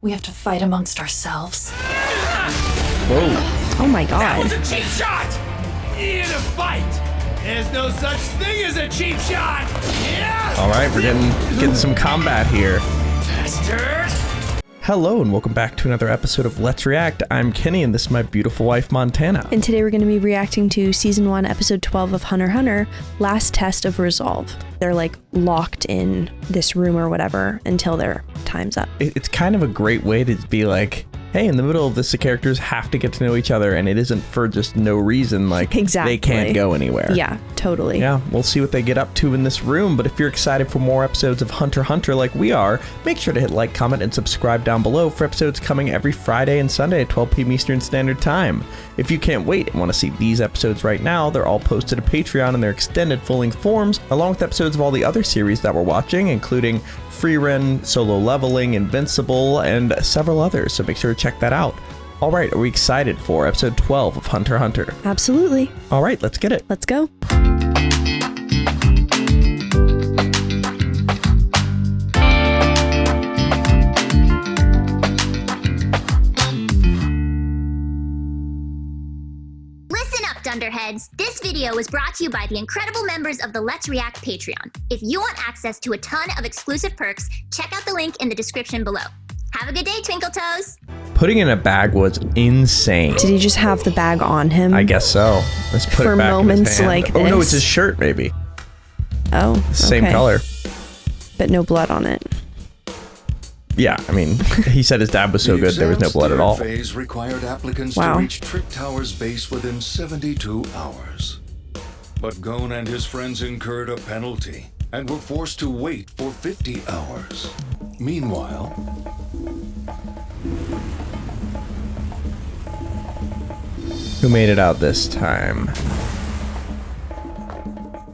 We have to fight amongst ourselves. Whoa. Oh my god. That was a cheap shot! In a fight, there's no such thing as a cheap shot! Yeah! All right, we're getting some combat here. Bastard! Hello and welcome back to another episode of Let's React. I'm Kenny and this is my beautiful wife, Montana. And today we're going to be reacting to Season 1, Episode 12 of HunterxHunter, Last Test of Resolve. They're like locked in this room or whatever until their time's up. It's kind of a great way to be like, hey, in the middle of this, the characters have to get to know each other and it isn't for just no reason, like Exactly. they can't go anywhere. Yeah, totally. Yeah, we'll see what they get up to in this room, but if you're excited for more episodes of HunterxHunter like we are, make sure to hit like, comment, and subscribe down below for episodes coming every Friday and Sunday at 12 p.m. Eastern Standard Time. If you can't wait and want to see these episodes right now, they're all posted to Patreon in their extended full-length forms, along with episodes of all the other series that we're watching, including Freerun, Solo Leveling, Invincible, and several others, so make sure to check that out. All right, are we excited for episode 12 of HunterxHunter? Absolutely. All right, let's get it. Let's go. Dunderheads, this video was brought to you by the incredible members of the Let's React Patreon. If you want access to a ton of exclusive perks, check out the link in the description below. Have a good day, Twinkle Toes! Putting in a bag was insane. Did he just have the bag on him? I guess so. Let's put For it back moments in his hand. like Oh no, this? it's his shirt maybe. Oh, Same okay. color. But no blood on it. Yeah, I mean, he said his dad was so good there was no blood at all. Phase required applicants Wow. to reach Tik Tower's base within 72 hours. But Gon and his friends incurred a penalty and were forced to wait for 50 hours. Meanwhile, Who made it out this time?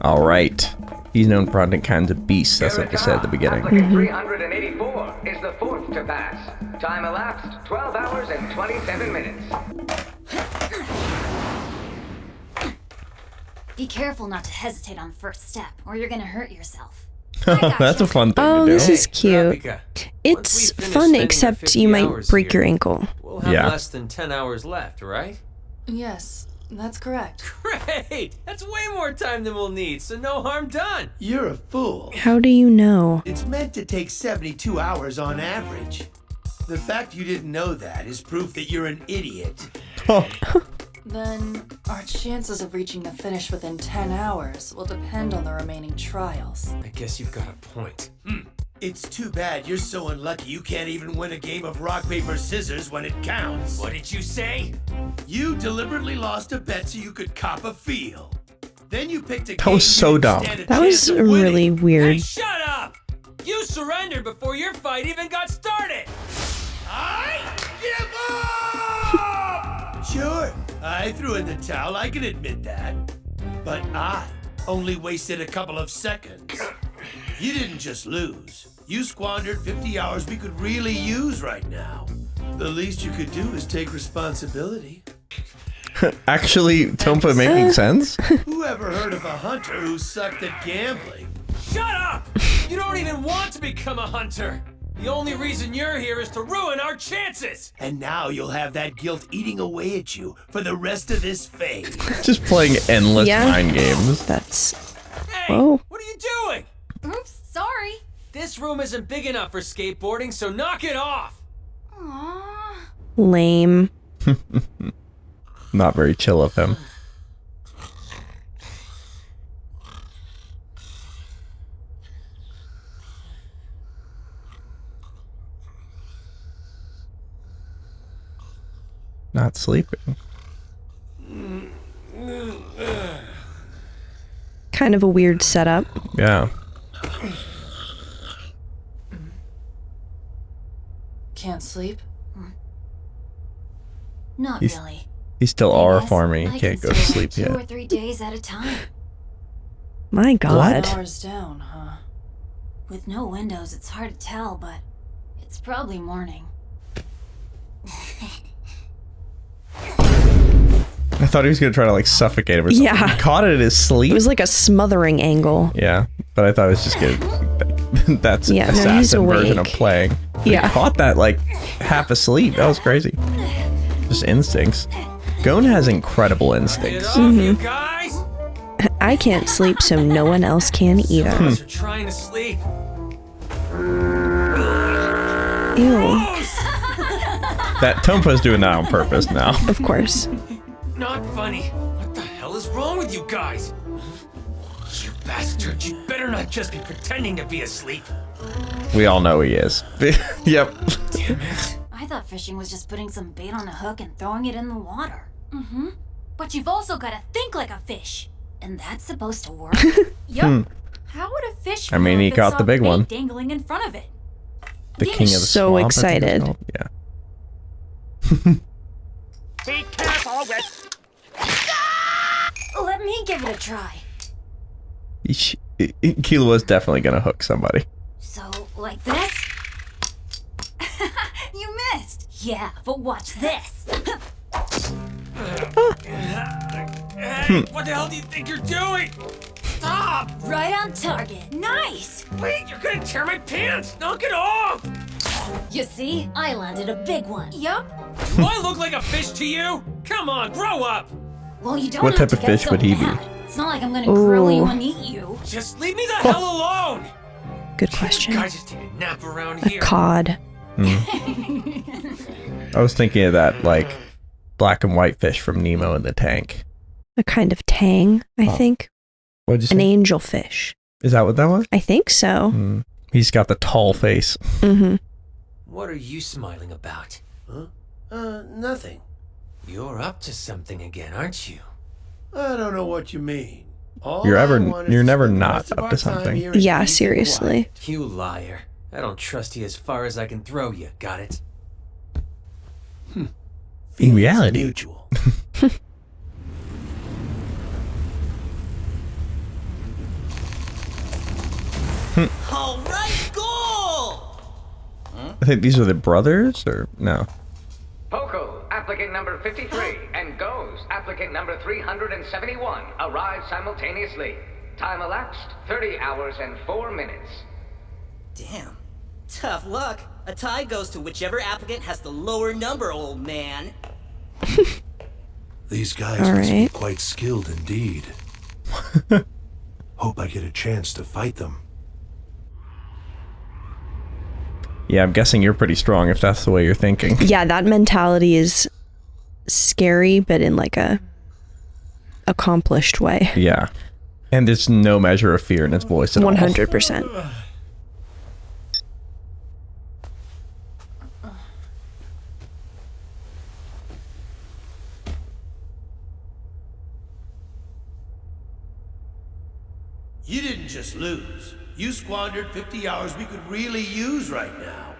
All right. He's known for hunting kinds of beasts, that's what they said at the beginning. Applicant 384 is the fourth to pass. Time elapsed 12 hours and 27 minutes. Be careful not to hesitate on the first step, or you're gonna hurt yourself. That's a fun thing Oh, to do. this is cute. Rapika, It's once we finish fun, spending our except 50 you might hours break here, your ankle. We'll have Yeah. less than 10 hours left, right? Yes, that's correct. Great! That's way more time than we'll need, so no harm done. You're a fool. How do you know? It's meant to take 72 hours on average. The fact you didn't know that is proof that you're an idiot. Oh, Then our chances of reaching the finish within 10 hours will depend on the remaining trials. I guess you've got a point. It's too bad you're so unlucky you can't even win a game of rock, paper, scissors when it counts. What did you say? You deliberately lost a bet so you could cop a feel. Then you picked a That was game so you didn't dumb. stand a That was chance of winning. really weird. Hey, shut up! You surrendered before your fight even got started! I give up! Sure, I threw in the towel, I can admit that. But I only wasted a couple of seconds. You didn't just lose. You squandered 50 hours we could really use right now. The least you could do is take responsibility. actually, Tompa making sense? Who ever heard of a hunter who sucked at gambling? Shut up! You don't even want to become a hunter! The only reason you're here is to ruin our chances! And now you'll have that guilt eating away at you for the rest of this phase. Just playing endless Yeah. mind games. That's... Hey! Whoa. What are you doing? Oops, sorry. This room isn't big enough for skateboarding, so knock it off! Aww. lame. Not very chill of him. Not sleeping. Kind of a weird setup. Yeah. Can't sleep? Not He's- really. He's still I R guess farming. I He can can't go to stay sleep up 2 or yet. 3 days at a time. My god. Hours down, huh? With no windows, it's hard to tell, but it's probably morning. I thought he was gonna try to like suffocate him or something. Yeah. He caught it in his sleep. It was like a smothering angle. Yeah, but I thought it was just gonna That's Yeah, no, he's assassin version of awake. playing. Yeah. He caught that like half asleep. That was crazy. Just instincts. Gon has incredible Get instincts. off, you guys! I can't sleep, so no one else can either. Some of us are trying to sleep. Ew. That Tompo's doing that on purpose now. Of course. Not funny. What the hell is wrong with you guys? You bastards, you better not just be pretending to be asleep. We all know he is. Yep. Damn it. I thought fishing was just putting some bait on a hook and throwing it in the water. Mm-hmm. But you've also got to think like a fish. And that's supposed to work. Yup. How would a fish I mean, feel he if it got saw the big bait one. dangling in front of it? The king of the So swamp, I think it's excited. called. Yeah. Be careful with... Let me give it a try. Killua's definitely gonna hook somebody. So, like this? You missed. Yeah, but watch this. Hey, what the hell do you think you're doing? Stop! Right on target. Nice. Wait, you're gonna tear my pants! Knock it off! You see? I landed a big one. Yup. Do I look like a fish to you? Come on, grow up! Well, you don't What have type to of get fish so would he be? mad. It's not like I'm gonna grill you Ooh. and eat you. Just leave me the hell alone! Good You question. guys just take a nap around here. Cod. I was thinking of that like black and white fish from Nemo in the tank. A kind of tang, I think. What'd you An say? angelfish. Is that what that was? I think so. He's got the tall face. Mm-hmm. What are you smiling about? Huh? Nothing. You're up to something again, aren't you? I don't know what you mean. All You're I ever- want is you're to never spend the not rest of up our to time something. here in Yeah, peace and seriously. quiet. You liar. I don't trust you as far as I can throw you, got it? In Feelings reality. mutual. All right, goal! I think these are the brothers, or no? Poco, applicant number 53, and Goes, applicant number 371, arrived simultaneously. Time elapsed, 30 hours and 4 minutes. Damn. Tough luck. A tie goes to whichever applicant has the lower number, old man. These guys All must be right. quite skilled indeed. Hope I get a chance to fight them. Yeah, I'm guessing you're pretty strong if that's the way you're thinking. Yeah, that mentality is scary, but in like a accomplished way. Yeah. And there's no measure of fear in his voice at all. 100%. You didn't just lose. You squandered 50 hours we could really use right now.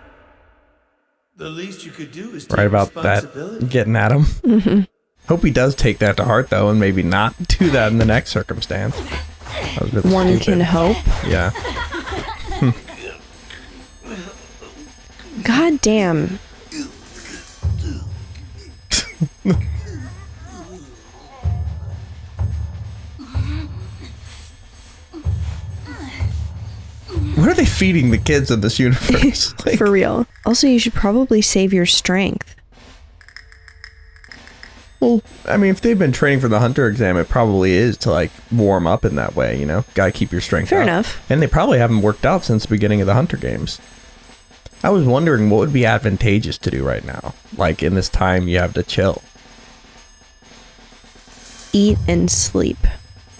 The least you could do is take Right about responsibility. that, getting at him. Hope he does take that to heart, though, and maybe not do that in the next circumstance. That was a bit One stupid. can hope. Yeah. God damn. What are they feeding the kids in this universe? Like, For real. Also, you should probably save your strength. well, I mean, if they've been training for the hunter exam, it probably is to like warm up in that way, you know? Gotta keep your strength Fair up. enough. And they probably haven't worked out since the beginning of the hunter games. I was wondering what would be advantageous to do right now. Like in this time you have to chill. Eat and sleep.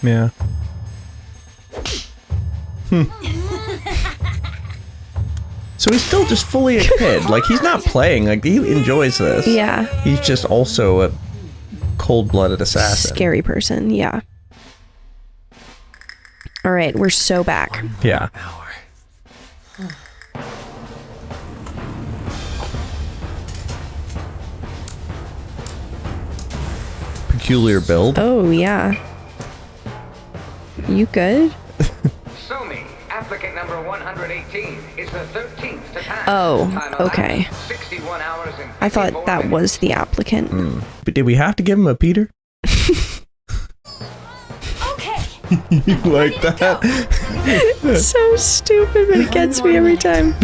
Yeah. So he's still just fully a kid. Like he's not playing. Like he enjoys this. Yeah. He's just also a cold-blooded assassin. Scary person. Yeah. All right, we're so back. Yeah. Hour. Peculiar build. Oh, yeah. You good? Somi, applicant number 118, is the 13th to pass. Oh, Time okay. elapsed, 61 hours and I thought 54 that minutes. was the applicant. But did we have to give him a Peter? Okay, You like that? So stupid, but it gets me every time.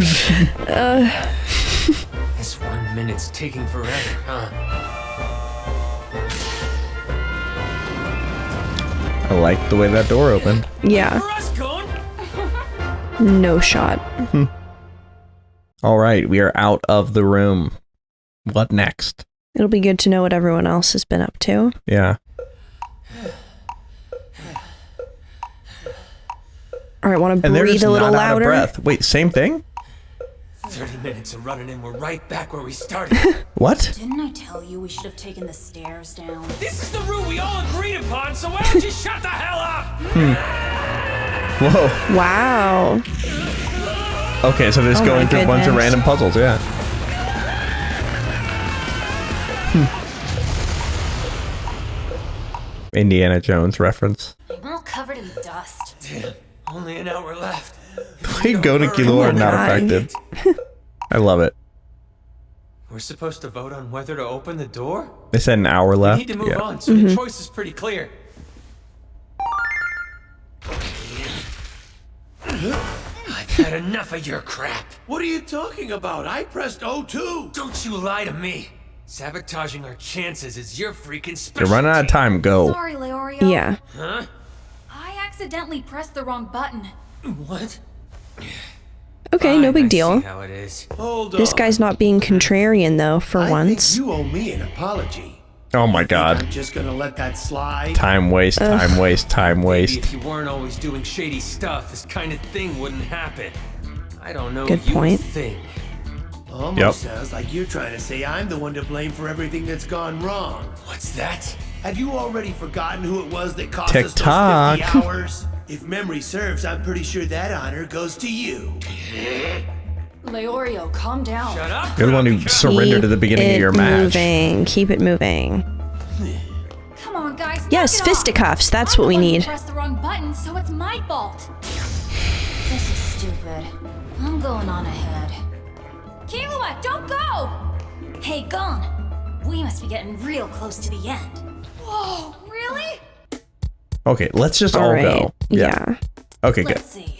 This 1 minute's taking forever, huh? I like the way that door opened. Yeah. For us, Gon! No shot. All right, we are out of the room. What next? It'll be good to know what everyone else has been up to. Yeah. All right, want to And they're breathe just a little not out of louder? breath. Wait, same thing? 30 minutes of running and we're right back where we started. What? Didn't I tell you we should have taken the stairs down? This is the route we all agreed upon, so why don't you shut the hell up? Whoa. Wow. Okay, so they're just Oh going my through a bunch of goodness. random puzzles, yeah. Indiana Jones reference. I'm all covered in dust. Damn, only an hour left. Hey, Gon and Killua are not God. affected. I love it. We're supposed to vote on whether to open the door? They said an hour We left. need to move Yeah. on, so the choice is pretty clear. I've had enough of your crap. What are you talking about? I pressed O2. Don't you lie to me. Sabotaging our chances is your freaking You're specialty. running out of time. Go. Sorry, Leorio. Yeah. Huh? I accidentally pressed the wrong button. What? Okay, no Fine, big I deal. see how it is. Hold This on. guy's not being contrarian, though, for I once. think you owe me an apology. Oh my I'm god. just gonna let that slide. Time waste, time waste, time Maybe waste. if you weren't always doing shady stuff, this kind of thing wouldn't happen. I don't know Good you point. a thing. Almost Yep. sounds like you're trying to say I'm the one to blame for everything that's gone wrong. What's that? Have you already forgotten who it was that cost Tik us those Tok. 50 hours? If memory serves, I'm pretty sure that honor goes to you. Leorio, calm down. Shut up. You're the one who Grumpy cat. surrendered at the beginning of your match. Moving. Keep it moving. Come on, guys. knock Yes, it off. fisticuffs. That's I'm what the we one who need. pressed the wrong button, so it's my fault. This is stupid. I'm going on ahead. Killua, don't go! Hey, Gon. We must be getting real close to the end. Whoa, really? Okay, let's just all right. go. Yeah. Okay, good. Let's see.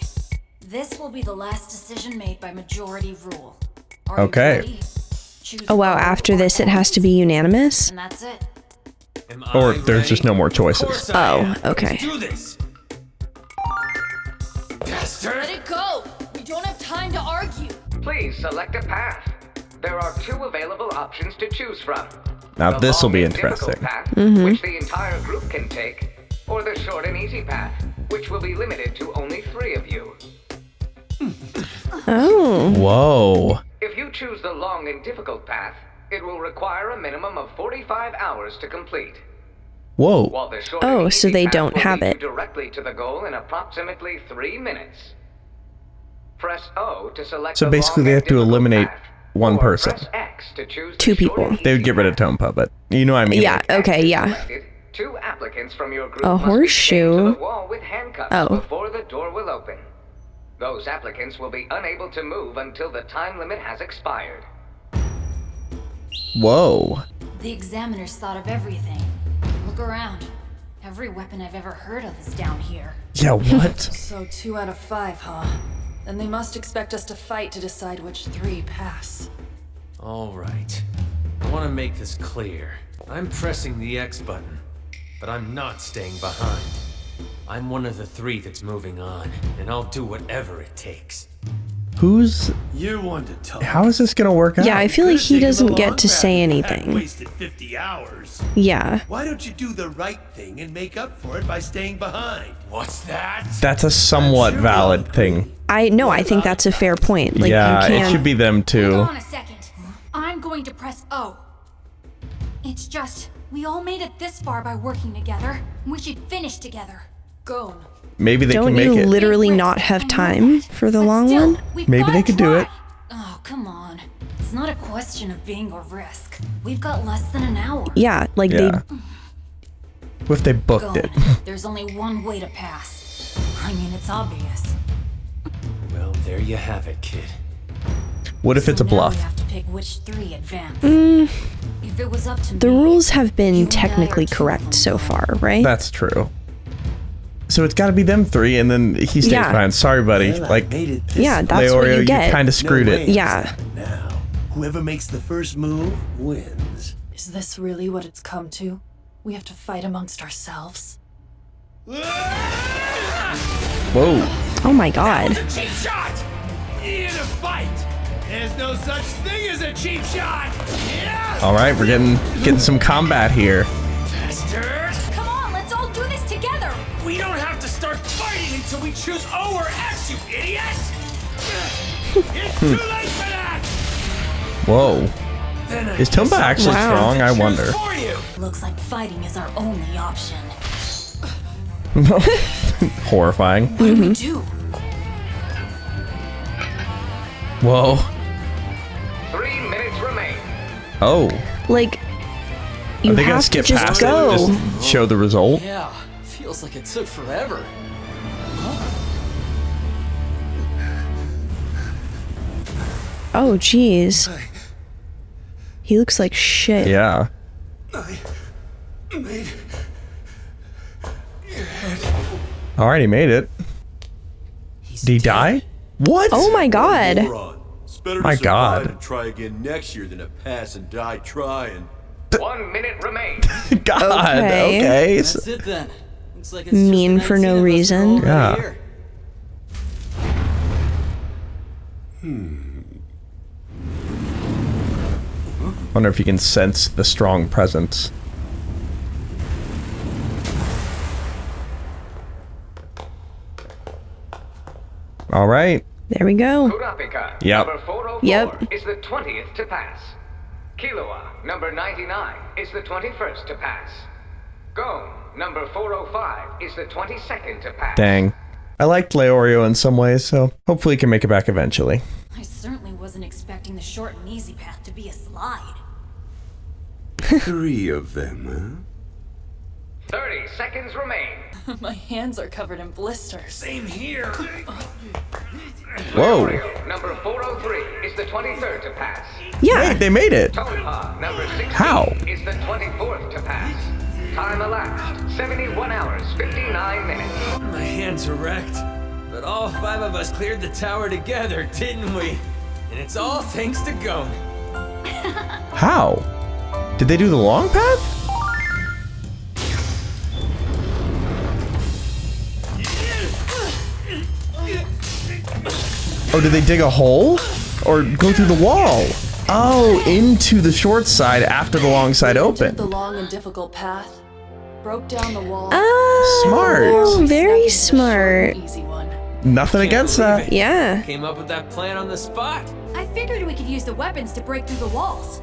This will be the last decision made by majority rule. Are you Okay. ready? Choose Oh, wow. one After or this, it has to be ends. unanimous? And that's it. Am Or I there's just ready? no more Of choices. course I Oh, am. okay. Let's do this. Bastard. Let it go! We don't have time to argue. Please select a path. There are 2 available options to choose from. Now The this will long be and difficult interesting. path, Mm-hmm. which the entire group can take, or the short and easy path, which will be limited to only 3 of you. Oh. Whoa. If you choose the long and difficult path, it will require a minimum of 45 hours to complete. Whoa. While the short Oh, and so easy they path don't will have lead it. you directly to the goal in approximately 3 minutes. Press O to select So the basically long they and have to difficult eliminate path, one or person. Press X to choose the 2 short people. and They would easy get rid of path. Tone Puppet. You know what I mean? Yeah, okay, yeah. Selected, 2 applicants from your group A must be chained horseshoe? to the wall with handcuffs Oh. before the door will open. Those applicants will be unable to move until the time limit has expired. Whoa. The examiners thought of everything. Look around. Every weapon I've ever heard of is down here. Yeah, what? So 2 out of 5, huh? Then they must expect us to fight to decide which 3 pass. All right. I want to make this clear. I'm pressing the X button, but I'm not staying behind. I'm one of the 3 that's moving on, and I'll do whatever it takes. Who's... You're one to talk. How is this gonna work out? Yeah, I feel like he doesn't get to say Hadn't anything. wasted 50 hours. Yeah. Why don't you do the right thing and make up for it by staying behind? What's that? That's a somewhat valid thing. I think that's a fair point. Like, Yeah, you it can't... should be them Hold too. on a second. I'm going to press O. It's just, we all made it this far by working together. We should finish together. Gon. Maybe they Don't can make you it. literally Big not risk, have I know time that. for the But long still, one? we've Maybe they gotta could do try. it. Oh, come on. It's not a question of being a risk. We've got less than an hour. Yeah, like Yeah. What if they booked Gon, it? there's only one way to pass. I mean, it's obvious. Well, there you have it, kid. What if it's a So now bluff? we have to pick which 3 advance. If it was up to The me, rules have you been and I are technically 2 of correct them, so Gon. far, right? That's true. So it's got to be them three, and then he stays behind. Sorry, buddy. Well, like, I made it this Yeah, that's Leorio, what you get. kind of screwed No it. way. Yeah. Now, whoever makes the first move wins. Is this really what it's come to? We have to fight amongst ourselves? Whoa. Oh my god. That was a cheap shot! In a fight, there's no such thing as a cheap shot! Yeah! All right, we're getting some combat here. Bastard! Come on, let's all do this together. We don't have to start fighting until we choose O or X, you idiot! It's too late for that! Whoa. Then I Is Tomba guess I'll actually Wow. strong? I choose wonder. for you. Looks like fighting is our only option. Horrifying. What do we do? Whoa. 3 minutes remain. Oh. Like, you Are they gonna have to skip just past go. it and just show the result? Yeah, feels like it took forever. Oh, jeez. He looks like shit. Yeah. Made Alright, he made it. Did he die? What? Oh my god. It's better My to survive God. and try again next year than to pass and die trying. 1 minute remains. God. Okay. Okay. That's it then. Looks like it's Mean just the for no 19 of us reason. already Yeah. here. Wonder if you can sense the strong presence. All right. There we go. Kurapika, Yep. number 404, Yep. is the 20th to pass. Killua, number 99, is the 21st to pass. Gon, number 405, is the 22nd to pass. Dang. I liked Leorio in some ways, so hopefully he can make it back eventually. I certainly wasn't expecting the short and easy path to be a slide. 3 of them, 30 seconds remain. My hands are covered in blisters. Same here. Whoa. Leorio, number 403, is the 23rd to pass. Yeah. Wait, they made it. Tonpa, number 16, How? is the 24th to pass. Time elapsed, 71 hours, 59 minutes. My hands are wrecked, but all 5 of us cleared the tower together, didn't we? And it's all thanks to Gon. How? Did they do the long path? Oh, did they dig a hole? Or go through the wall? Oh, into the short side after the long side Entered opened. the long and difficult path, broke down the wall. Oh, Smart. very Snuck smart. into the short and easy one. Nothing Can't against believe that. it. Yeah. Came up with that plan on the spot. I figured we could use the weapons to break through the walls.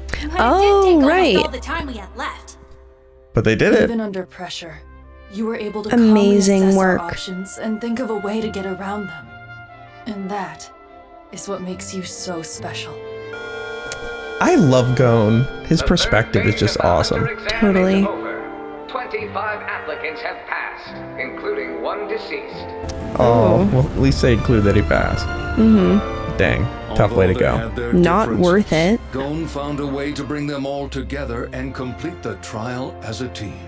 But Oh, it did take right. almost all the time we had left. But they did it. Even under pressure, you were able to Amazing calmly assess work. our options and think of a way to get around them. And that is what makes you so special. I love Gon. His The perspective third is just phase of the awesome. Hunter exam Totally. is over. 25 applicants have passed, including 1 deceased. Oh, well, at least they include that he passed. Mm-hmm. Dang, tough way to although they go. had their Not differences, worth it. Gon found a way to bring them all together and complete the trial as a team.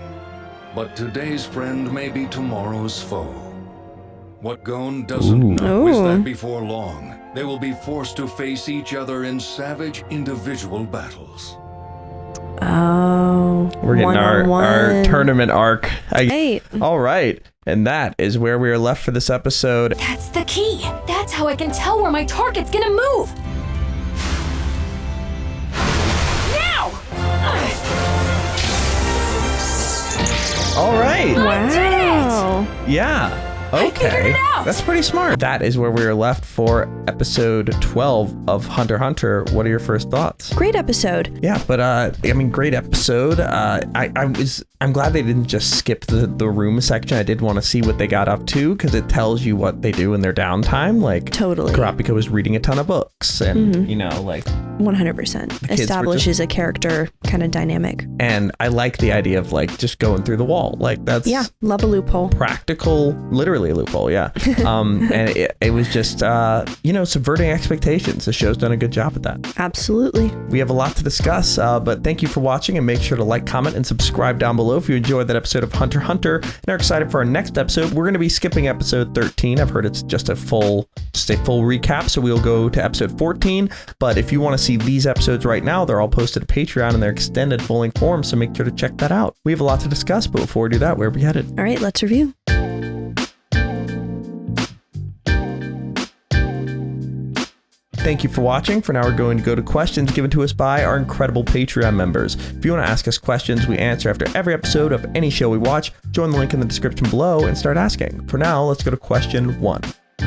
But today's friend may be tomorrow's foe. What Gon doesn't know is Ooh. that before long, they will be forced to face each other in savage individual battles. Oh. We're getting our one-on-one. tournament arc. Right. All right. And that is where we are left for this episode. That's the key. That's how I can tell where my target's gonna move. Now! All right. Wow. Yeah. I figured Okay. it out. That's pretty smart. That is where we are left for episode 12 of Hunter x Hunter. What are your first thoughts? Great episode. Yeah, but I mean, great episode. I'm glad they didn't just skip the room section. I did want to see what they got up to because it tells you what they do in their downtime. Like Totally. Kurapika was reading a ton of books, and you know, like, 100%. were Establishes a character kind of dynamic. and I like the idea of like just going through the wall. Like that's Yeah. Love a loophole. practical, literally literally a loophole, yeah. And it was just, subverting expectations. The show's done a good job at that. Absolutely. We have a lot to discuss, but thank you for watching, and make sure to like, comment, and subscribe down below if you enjoyed that episode of Hunter x Hunter and are excited for our next episode. We're going to be skipping episode 13. I've heard it's just a full recap, so we'll go to episode 14. But if you want to see these episodes right now, they're all posted to Patreon in their extended full-length form, so make sure to check that out. We have a lot to discuss, but before we do that, where are we headed? All right, let's review. Thank you for watching. For now, we're going to go to questions given to us by our incredible Patreon members. If you want to ask us questions we answer after every episode of any show we watch, join the link in the description below and start asking. For now, let's go to question 1.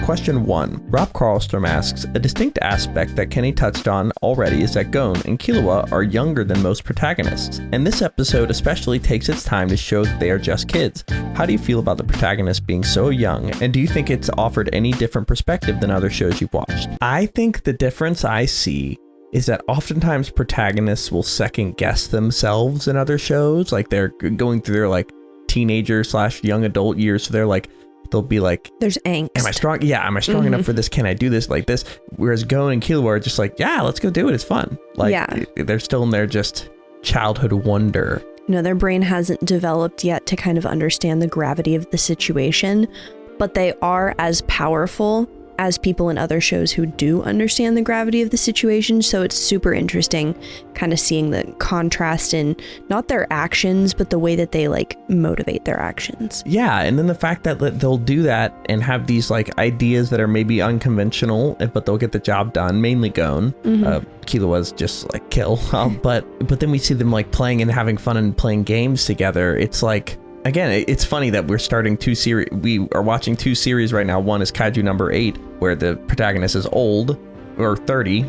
Question 1. Rob Carlstrom asks, a distinct aspect that Kenny touched on already is that Gon and Killua are younger than most protagonists, and this episode especially takes its time to show that they are just kids. How do you feel about the protagonist being so young, and do you think it's offered any different perspective than other shows you've watched? I think the difference I see is that oftentimes protagonists will second guess themselves in other shows, like they're going through their like teenager / young adult years, so they're like, they'll be like, there's angst. Am I strong? Yeah, am I strong enough for this? Can I do this like this? Whereas Gon and Killua are just like, yeah, let's go do it. It's fun. Like, they're still in their just childhood wonder. Their brain hasn't developed yet to kind of understand the gravity of the situation, but they are as powerful as people in other shows who do understand the gravity of the situation. So it's super interesting kind of seeing the contrast in not their actions, but the way that they like motivate their actions. Yeah, and then the fact that they'll do that and have these like ideas that are maybe unconventional, but they'll get the job done, mainly Gon. Killua's just like kill. But then we see them like playing and having fun and playing games together. It's like, again, it's funny that we're starting we are watching 2 series right now. One is Kaiju number 8, where the protagonist is old, or 30,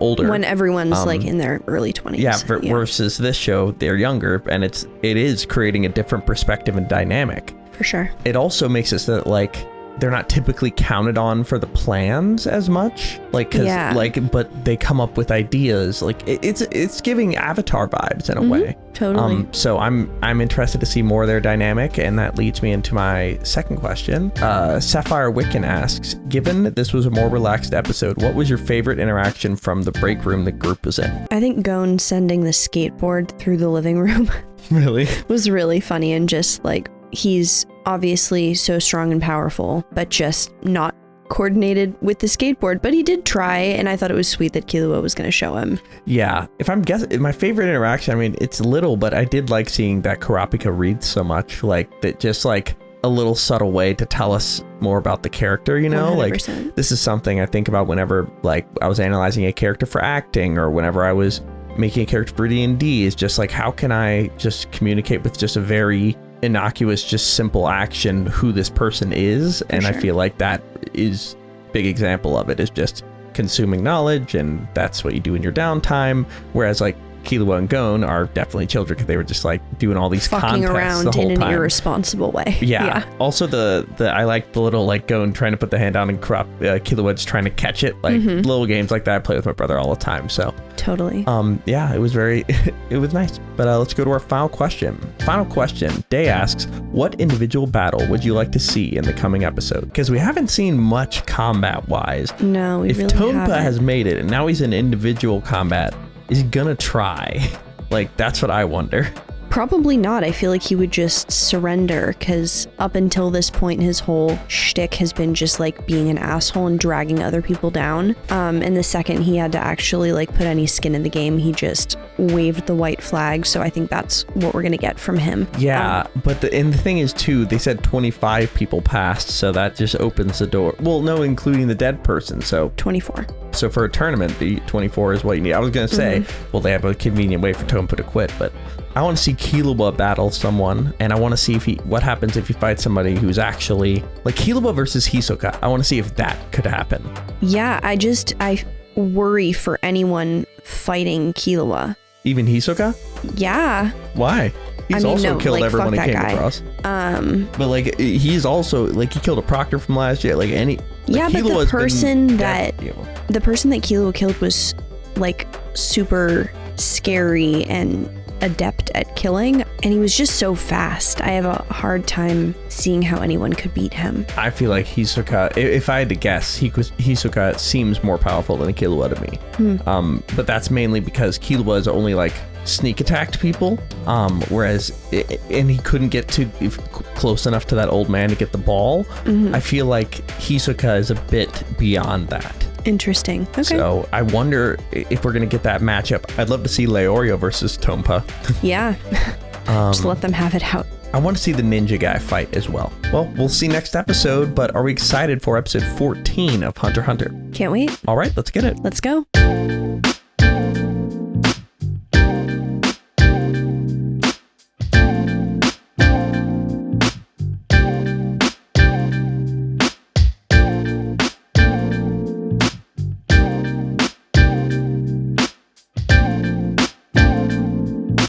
older. When everyone's like in their early 20s. Yeah, versus this show, they're younger, and it is creating a different perspective and dynamic. For sure. It also makes it so that like, they're not typically counted on for the plans as much, but they come up with ideas. Like it's giving Avatar vibes in a way. Totally. So I'm interested to see more of their dynamic, and that leads me into my second question. Sapphire Wiccan asks, given that this was a more relaxed episode, what was your favorite interaction from the break room the group was in? I think Gon sending the skateboard through the living room really was really funny, and just like, he's obviously so strong and powerful, but just not coordinated with the skateboard. But he did try, and I thought it was sweet that Killua was going to show him. Yeah, if I'm guessing, my favorite interaction, I mean, it's little, but I did like seeing that Kurapika read so much, like that, just like a little subtle way to tell us more about the character, 100%. Like this is something I think about whenever like I was analyzing a character for acting, or whenever I was making a character for D&D, is just like, how can I just communicate with just a very innocuous, just simple action who this person is? And I feel like that is a big example of it, is just consuming knowledge, and that's what you do in your downtime. Whereas like Killua and Gon are definitely children, because they were just like doing all these fucking contests around the whole in an time. Irresponsible way. Yeah. Also I like the little like Gon trying to put the hand down, and Killua just trying to catch it, like little games like that I play with my brother all the time. So totally. Yeah, it was very it was nice. But let's go to our final question. Day asks, what individual battle would you like to see in the coming episode? Because we haven't seen much combat wise. No, we really Tonpa haven't. has made it, and now he's in individual combat, is he gonna try? Like, that's what I wonder. Probably not. I feel like he would just surrender, because up until this point, his whole shtick has been just like being an asshole and dragging other people down. And the second he had to actually like put any skin in the game, he just waved the white flag. So I think that's what we're gonna get from him. Yeah, but the thing is too, they said 25 people passed, so that just opens the door. Well, no, including the dead person. So 24. So for a tournament, the 24 is what you need. I was gonna say, well, they have a convenient way for Tonpa to quit, but I want to see Killua battle someone, and I want to see what happens if he fights somebody who's actually like Killua versus Hisoka. I want to see if that could happen. Yeah, I worry for anyone fighting Killua. Even Hisoka? Yeah. Why? He's killed everyone he came across. But like, he's also like, he killed a proctor from last year. Like yeah, but the person that Killua killed was like super scary and adept at killing. And he was just so fast. I have a hard time seeing how anyone could beat him. I feel like Hisoka, if I had to guess, Hisoka seems more powerful than Killua to me. But that's mainly because Killua is only like sneak attacked people, whereas he couldn't get to close enough to that old man to get the ball. I feel like Hisoka is a bit beyond that. Interesting. Okay. So I wonder if we're gonna get that matchup. I'd love to see Leorio versus Tompa. Yeah. Just let them have it out. I want to see the ninja guy fight as well. Well, we'll see next episode, but are we excited for episode 14 of Hunter x Hunter? Can't wait. All right, let's get it. Let's go.